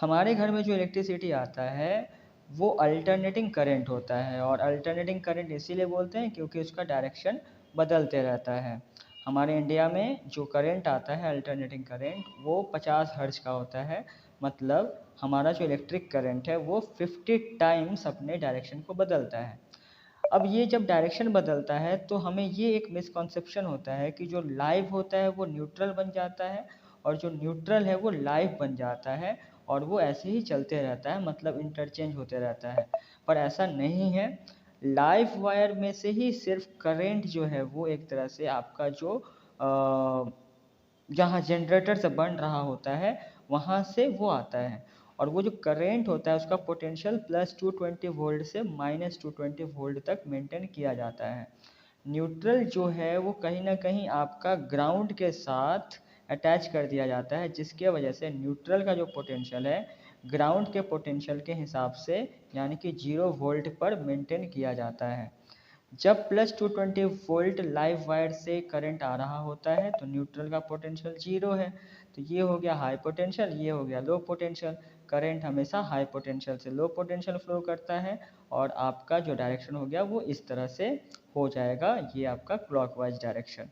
हमारे घर में जो इलेक्ट्रिसिटी आता है वो अल्टरनेटिंग करंट होता है, और अल्टरनेटिंग करंट इसीलिए बोलते हैं क्योंकि उसका डायरेक्शन बदलते रहता है। हमारे इंडिया में जो करंट आता है अल्टरनेटिंग करंट वो 50 हर्ट्ज का होता है। मतलब हमारा जो इलेक्ट्रिक करंट है वो 50 टाइम्स अपने डायरेक्शन को बदलता है। अब ये जब डायरेक्शन बदलता है तो हमें ये एक मिसकॉन्सेप्शन होता है कि जो लाइव होता है वो न्यूट्रल बन जाता है, और जो न्यूट्रल है वो लाइव बन जाता है, और वो ऐसे ही चलते रहता है, मतलब इंटरचेंज होते रहता है। पर ऐसा नहीं है। लाइव वायर में से ही सिर्फ करंट जो है वो एक तरह से आपका जो जहाँ जनरेटर से बन रहा होता है वहाँ से वो आता है। और वो जो करेंट होता है उसका पोटेंशियल +220 वोल्ट से -220 वोल्ट तक मेंटेन किया जाता है। न्यूट्रल जो है वो कहीं ना कहीं आपका ग्राउंड के साथ अटैच कर दिया जाता है, जिसके वजह से न्यूट्रल का जो पोटेंशियल है ग्राउंड के पोटेंशियल के हिसाब से यानी कि 0 वोल्ट पर मेंटेन किया जाता है। जब +220 वोल्ट लाइव वायर से करंट आ रहा होता है तो न्यूट्रल का पोटेंशियल 0 है। तो ये हो गया हाई पोटेंशियल, ये हो गया लो पोटेंशियल। करंट हमेशा हाई पोटेंशियल से लो पोटेंशियल फ्लो करता है, और आपका जो डायरेक्शन हो गया वो इस तरह से हो जाएगा, ये आपका क्लॉकवाइज डायरेक्शन।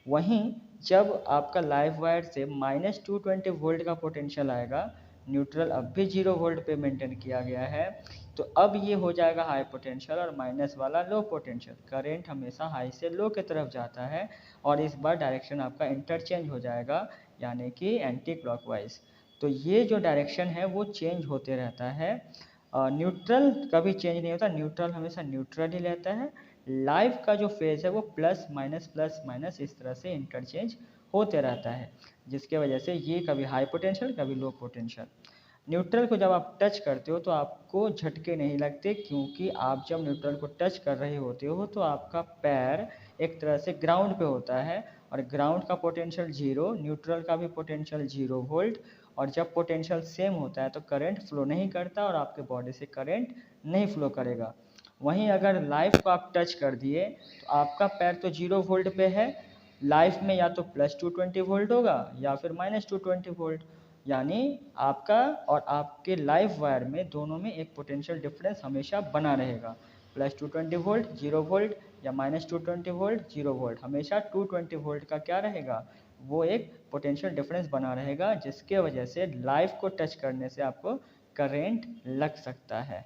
वहीं जब आपका लाइव वायर से -220 वोल्ट का पोटेंशियल आएगा, न्यूट्रल अब भी 0 वोल्ट पे मेंटेन किया गया है, तो अब ये हो जाएगा हाई पोटेंशियल और माइनस वाला लो पोटेंशियल। करंट हमेशा हाई से लो की तरफ जाता है, और इस बार डायरेक्शन आपका इंटरचेंज हो जाएगा यानी कि एंटी क्लॉकवाइज। तो ये जो डायरेक्शन है वो चेंज होते रहता है। न्यूट्रल कभी चेंज नहीं होता, न्यूट्रल हमेशा न्यूट्रल ही रहता है। लाइव का जो फेज है वो प्लस माइनस इस तरह से इंटरचेंज होते रहता है, जिसके वजह से ये कभी हाई पोटेंशियल कभी लो पोटेंशियल। न्यूट्रल को जब आप टच करते हो तो आपको झटके नहीं लगते, क्योंकि आप जब न्यूट्रल को टच कर रहे होते हो तो आपका पैर एक तरह से ग्राउंड पे होता है, और ग्राउंड का पोटेंशियल 0, न्यूट्रल का भी पोटेंशियल 0 वोल्ट। और जब पोटेंशियल सेम होता है तो करंट फ्लो नहीं करता और आपके बॉडी से करंट नहीं फ्लो करेगा। वहीं अगर लाइफ को आप टच कर दिए तो आपका पैर तो 0 वोल्ट पे है, लाइफ में या तो +220 वोल्ट होगा या फिर -220 वोल्ट। यानी आपका और आपके लाइव वायर में दोनों में एक पोटेंशियल डिफरेंस हमेशा बना रहेगा। +220 वोल्ट 0 वोल्ट या -220 वोल्ट 0 वोल्ट, हमेशा 220 वोल्ट का क्या रहेगा, वो एक पोटेंशियल डिफरेंस बना रहेगा, जिसके वजह से लाइव को टच करने से आपको करेंट लग सकता है।